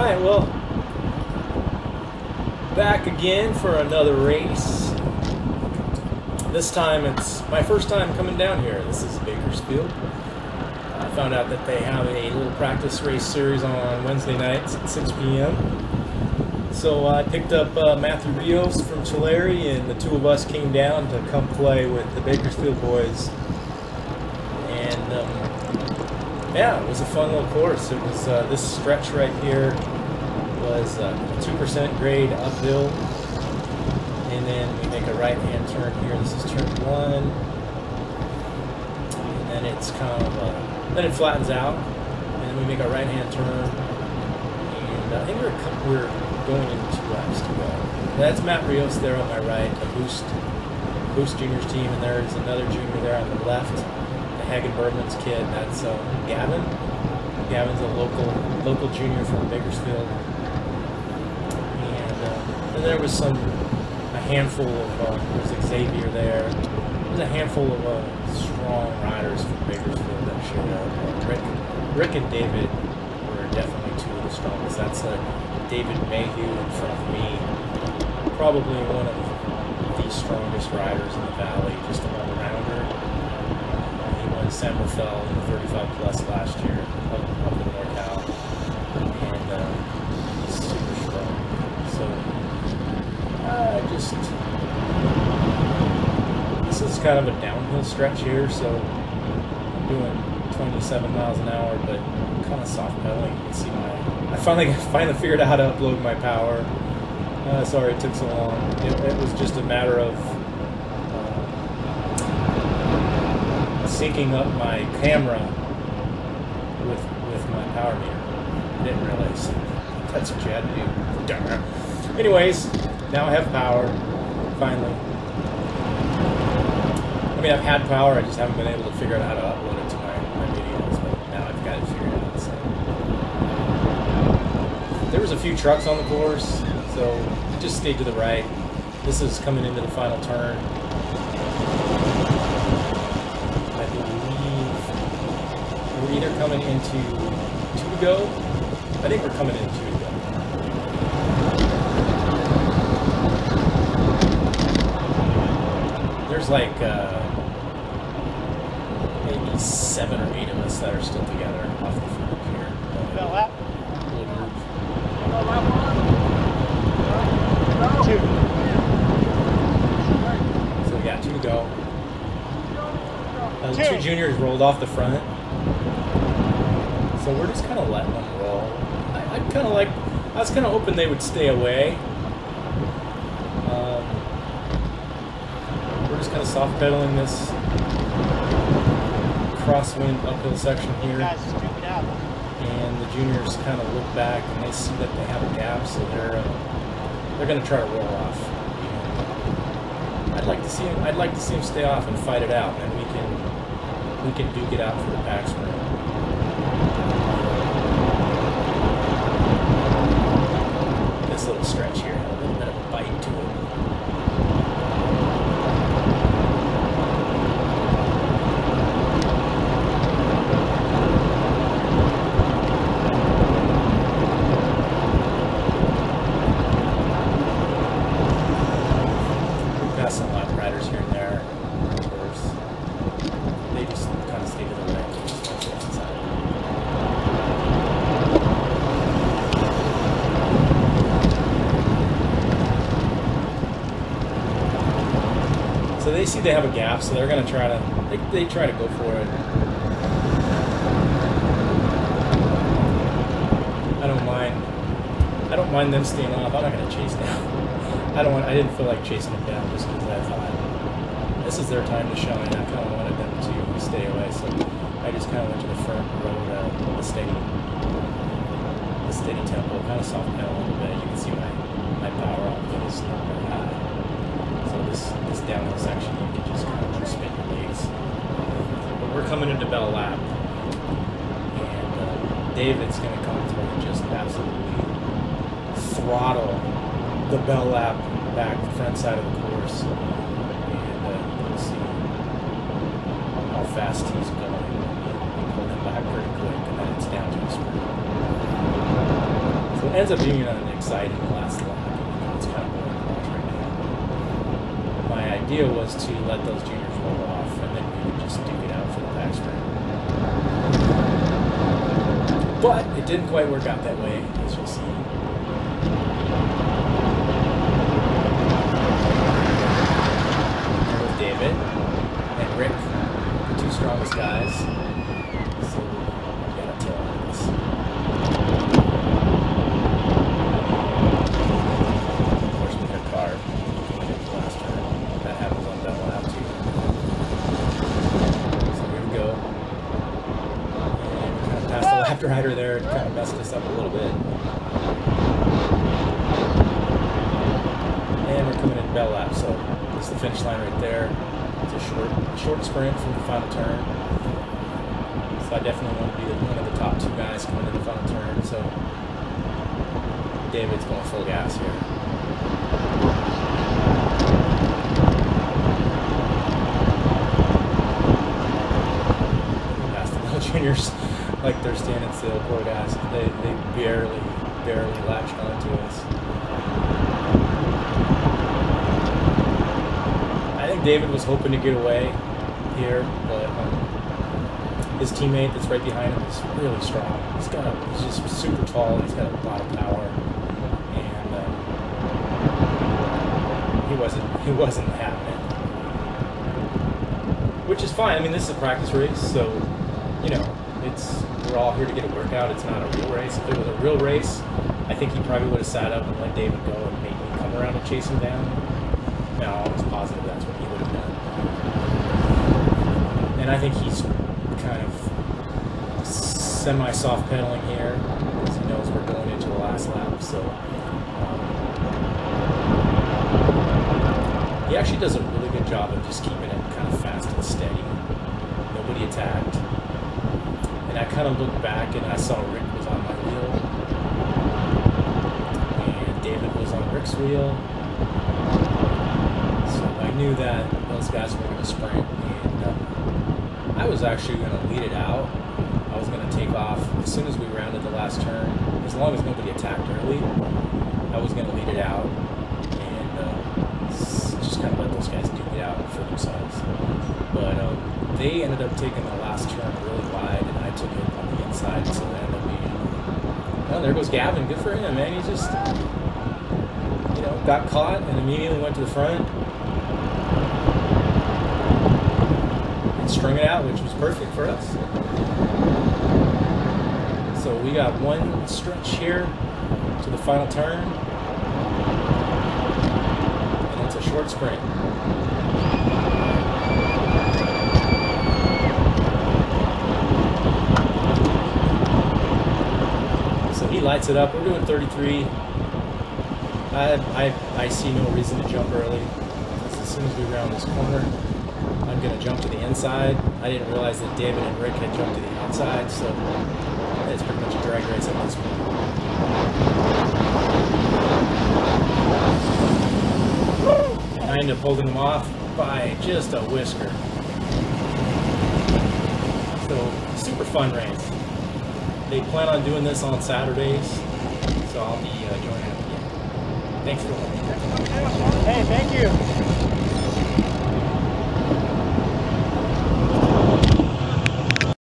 Alright, well, back again for another race. This time it's my first time coming down here. This is Bakersfield. I found out that they have a little practice race series on Wednesday nights at 6 p.m. So I picked up Matthew Rios from Tulare, and the two of us came down to come play with the Bakersfield boys. And yeah, it was a fun little course. It was this stretch right here was a 2% grade uphill, and then we make a right-hand turn here. This is turn 1, and then it's kind of then it flattens out, and then we make a right-hand turn, and I think we're going into 2 laps to go. That's Matt Rios there on my right, the Boost Juniors team, and there's another junior there on the left, the Hagen Bergman's kid. That's Gavin. Gavin's a local junior from Bakersfield. And there was a handful of, there was Xavier there. There was a handful of strong riders from Bakersfield that showed up. Rick and David were definitely 2 of the strongest. That's David Mayhew in front of me. Probably one of the strongest riders in the valley, just an all-rounder. He won San Rafael in the 35 plus last year up in NorCal. And he's super strong. So this is kind of a downhill stretch here, so I'm doing 27 miles an hour, but kind of soft pedaling. You can see I finally figured out how to upload my power. Sorry it took so long. It was just a matter of syncing up my camera with my power meter. I didn't realize that's what you had to do. Darn. Anyways, now I have power, finally. I mean, I've had power, I just haven't been able to figure out how to upload it to my videos, but now I've got it figured out. So. There was a few trucks on the course, so just stay to the right. This is coming into the final turn. I believe we're either coming into 2 to go. I think we're coming into 2 to go. There's like maybe 7 or 8 of us that are still together off the front here. Little group. 2. So we got 2 to go. The 2 juniors rolled off the front. So we're just kind of letting them roll. I was kind of hoping they would stay away. We're just kind of soft pedaling this crosswind uphill section here. And the juniors kind of look back and they see that they have a gap, so they're going to try to roll off. I'd like to see them stay off and fight it out, and we can duke it out for the back sprint. This little stretch here had a little bit of a bite to it. Some lap riders here and there, of course. They just kind of stay to the right. So they see they have a gap, so they're going to try to, they try to go for it. I don't mind them staying off. I'm not going to chase down. I didn't feel like chasing them down just because I thought this is their time to shine. I kind of wanted them to stay away, so I just kind of went to the front road, the steady tempo, kind of soft pedal a little bit. You can see my power output is not very high. So this downhill section, you can just kind of spin your legs. But we're coming into Bell Lap, and David's going to come through and just absolutely throttle the Bell Lap back, the front side of the course, and we'll see how fast he's going. We'll pull him back pretty quick, and then it's down to a sprint. So it ends up being an exciting last lap. It's kind of boring to watch right now. My idea was to let those juniors roll off, and then we would just duke it out for the back sprint. But it didn't quite work out that way, as you'll see. There was David and Rick, the two strongest guys. So we got a tail on this. Of course, we got a car coming into the last turn. That happens on that lap too. So here we go. Past the lap rider there, it kind of messed us up a little bit. And we're coming in bell lap, so this is the finish line right there. It's a short sprint from the final turn. So I definitely want to be one of the top two guys coming in the final turn. So David's going full gas here. Past the little juniors. Like they're standing still, poor guys. They barely latched onto us. I think David was hoping to get away here, but his teammate that's right behind him is really strong. He's just super tall. He's got a lot of power, and he wasn't having it, which is fine. I mean, this is a practice race, so you know. We're all here to get a workout. It's not a real race. If it was a real race, I think he probably would have sat up and let David go and made me come around and chase him down. Now, I was positive that's what he would have done. And I think he's kind of semi-soft pedaling here because he knows we're going into the last lap. So he actually does a really good job of just keeping it kind of fast and steady. Nobody attacked. And I kind of looked back and I saw Rick was on my wheel. And David was on Rick's wheel. So I knew that those guys were going to sprint. And I was actually going to lead it out. I was going to take off as soon as we rounded the last turn. As long as nobody attacked early, I was going to lead it out. And just kind of let those guys duke it out for themselves. But they ended up taking the last turn really wide, and I took it on the inside, so it ended up being... Oh, there goes Gavin. Good for him, man. He just, you know, got caught and immediately went to the front and strung it out, which was perfect for us. So we got one stretch here to the final turn, and it's a short sprint. He lights it up. We're doing 33. I see no reason to jump early. As soon as we round this corner, I'm going to jump to the inside. I didn't realize that David and Rick had jumped to the outside, so it's pretty much a drag race at this point. And I end up holding them off by just a whisker. So, super fun race. They plan on doing this on Saturdays, so I'll be joining them again. Thanks for watching. Hey, thank you.